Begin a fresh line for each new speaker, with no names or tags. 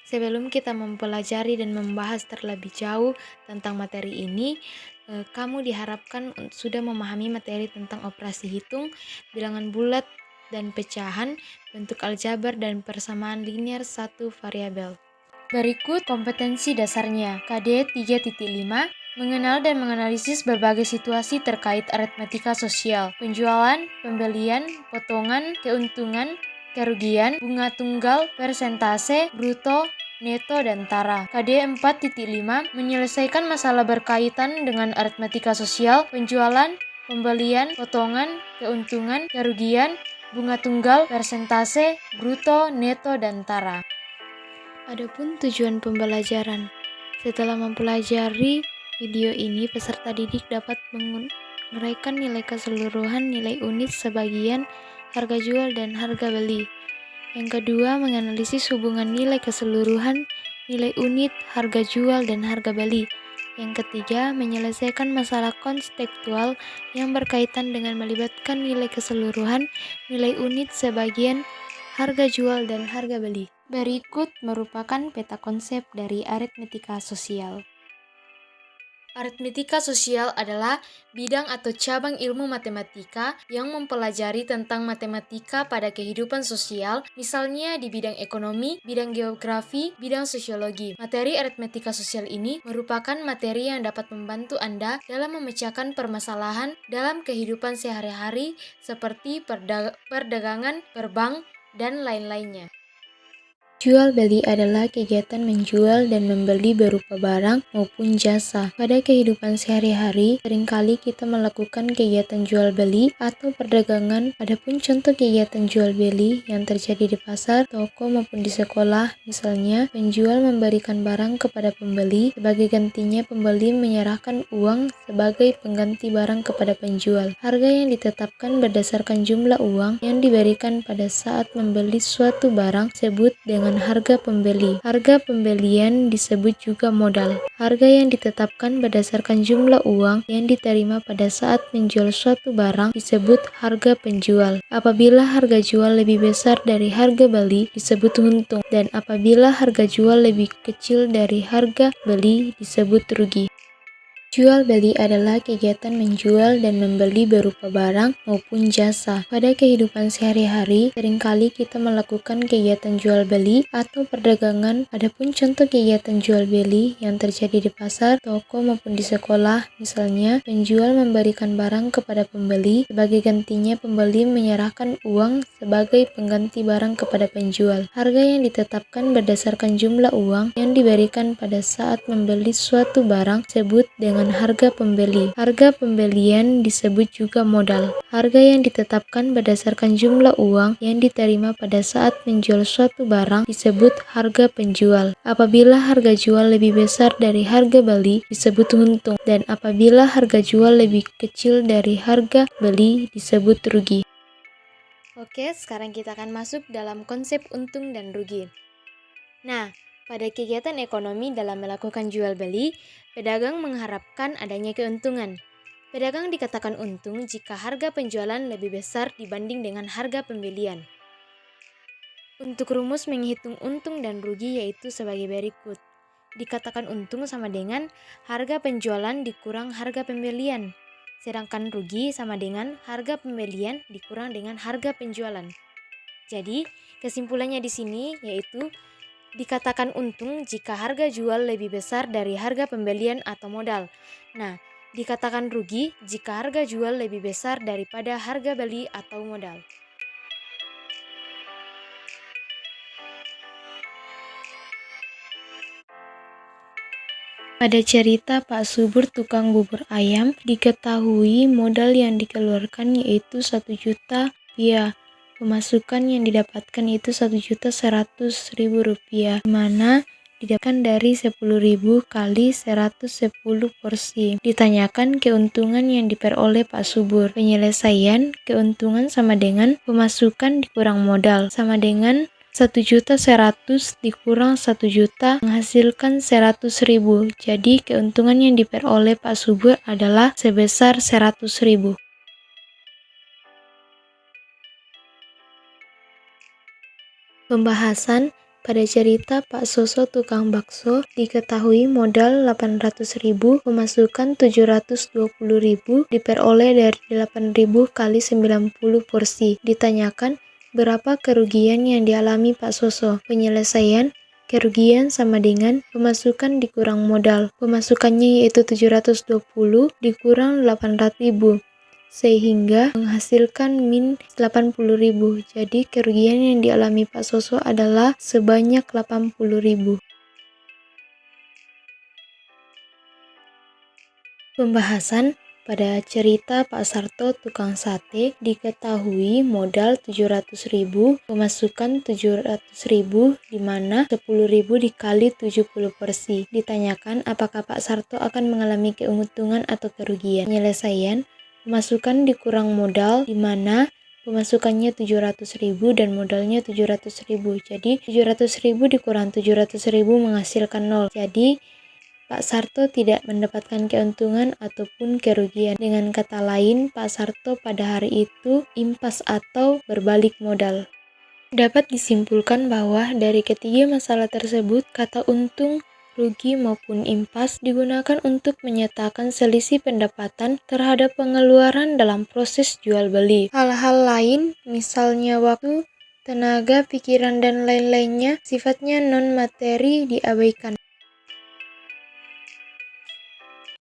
Sebelum kita mempelajari dan membahas terlebih jauh tentang materi ini, kamu diharapkan sudah memahami materi tentang operasi hitung, bilangan bulat dan pecahan, bentuk aljabar dan persamaan linear satu variabel. Berikut kompetensi dasarnya. KD 3.5, mengenal dan menganalisis berbagai situasi terkait aritmatika sosial, penjualan, pembelian, potongan, keuntungan, kerugian, bunga tunggal, persentase, bruto, neto, dan tara. KD 4.5, menyelesaikan masalah berkaitan dengan aritmatika sosial, penjualan, pembelian, potongan, keuntungan, kerugian, bunga tunggal, persentase, bruto, neto, dan tara. Adapun tujuan pembelajaran. Setelah mempelajari video ini, peserta didik dapat menguraikan nilai keseluruhan, nilai unit, sebagian, harga jual, dan harga beli. Yang kedua, menganalisis hubungan nilai keseluruhan, nilai unit, harga jual, dan harga beli. Yang ketiga, menyelesaikan masalah konseptual yang berkaitan dengan melibatkan nilai keseluruhan, nilai unit, sebagian, harga jual, dan harga beli. Berikut merupakan peta konsep dari aritmetika sosial. Aritmetika sosial adalah bidang atau cabang ilmu matematika yang mempelajari tentang matematika pada kehidupan sosial, misalnya di bidang ekonomi, bidang geografi, bidang sosiologi. Materi aritmetika sosial ini merupakan materi yang dapat membantu Anda dalam memecahkan permasalahan dalam kehidupan sehari-hari seperti perdagangan, berbank, dan lain-lainnya. Jual beli adalah kegiatan menjual dan membeli berupa barang maupun jasa. Pada kehidupan sehari-hari, seringkali kita melakukan kegiatan jual beli atau perdagangan. Adapun contoh kegiatan jual beli yang terjadi di pasar, toko maupun di sekolah, misalnya penjual memberikan barang kepada pembeli, sebagai gantinya pembeli menyerahkan uang sebagai pengganti barang kepada penjual. Harga yang ditetapkan berdasarkan jumlah uang yang diberikan pada saat membeli suatu barang disebut dengan harga pembeli. Harga pembelian disebut juga modal. Harga yang ditetapkan berdasarkan jumlah uang yang diterima pada saat menjual suatu barang disebut harga penjual. Apabila harga jual lebih besar dari harga beli disebut untung, dan apabila harga jual lebih kecil dari harga beli disebut rugi. Jual beli adalah kegiatan menjual dan membeli berupa barang maupun jasa. Pada kehidupan sehari-hari, seringkali kita melakukan kegiatan jual beli atau perdagangan. Adapun contoh kegiatan jual beli yang terjadi di pasar, toko maupun di sekolah, misalnya penjual memberikan barang kepada pembeli, sebagai gantinya pembeli menyerahkan uang sebagai pengganti barang kepada penjual. Harga yang ditetapkan berdasarkan jumlah uang yang diberikan pada saat membeli suatu barang disebut dengan harga pembeli. Harga pembelian disebut juga modal. Harga yang ditetapkan berdasarkan jumlah uang yang diterima pada saat menjual suatu barang disebut harga penjual. Apabila harga jual lebih besar dari harga beli disebut untung, dan apabila harga jual lebih kecil dari harga beli disebut rugi. Oke, sekarang kita akan masuk dalam konsep untung dan rugi. Nah, pada kegiatan ekonomi dalam melakukan jual beli, pedagang mengharapkan adanya keuntungan. Pedagang dikatakan untung jika harga penjualan lebih besar dibanding dengan harga pembelian. Untuk rumus menghitung untung dan rugi yaitu sebagai berikut. Dikatakan untung sama dengan harga penjualan dikurang harga pembelian, sedangkan rugi sama dengan harga pembelian dikurang dengan harga penjualan. Jadi, kesimpulannya di sini yaitu dikatakan untung jika harga jual lebih besar dari harga pembelian atau modal. Nah, dikatakan rugi jika harga jual lebih besar daripada harga beli atau modal. Pada cerita Pak Subur tukang bubur ayam, diketahui modal yang dikeluarkan yaitu 1 juta rupiah. Pemasukan yang didapatkan itu 1.100.000 rupiah, di mana didapatkan dari 10.000 kali 110 porsi. Ditanyakan keuntungan yang diperoleh Pak Subur. Penyelesaian keuntungan sama dengan pemasukan dikurang modal, sama dengan 1.100.000 dikurang 1 juta menghasilkan 100.000. Jadi keuntungan yang diperoleh Pak Subur adalah sebesar 100.000. Pembahasan
Pada cerita Pak Soso tukang bakso, diketahui modal 800.000, pemasukan 720.000, diperoleh dari 8.000 kali 90 porsi. Ditanyakan, berapa kerugian yang dialami Pak Soso? Penyelesaian, kerugian sama dengan pemasukan dikurang modal. Pemasukannya yaitu 720 dikurang 800.000. Sehingga menghasilkan min 80.000. Jadi kerugian yang dialami Pak Soso adalah sebanyak 80.000. Pembahasan pada cerita Pak Sarto tukang sate, diketahui modal 700.000, pemasukan 700.000, di mana 10.000 dikali 70 porsi. Ditanyakan apakah Pak Sarto akan mengalami keuntungan atau kerugian. Penyelesaian, pemasukan dikurang modal, di mana pemasukannya 700.000 dan modalnya 700.000. Jadi 700.000 dikurang 700.000 menghasilkan 0. Jadi Pak Sarto tidak mendapatkan keuntungan ataupun kerugian. Dengan kata lain, Pak Sarto pada hari itu impas atau berbalik modal. Dapat disimpulkan bahwa dari ketiga masalah tersebut, kata untung, rugi maupun impas digunakan untuk menyatakan selisih pendapatan terhadap pengeluaran dalam proses jual beli. Hal-hal lain, misalnya waktu, tenaga, pikiran, dan lain-lainnya, sifatnya non-materi diabaikan.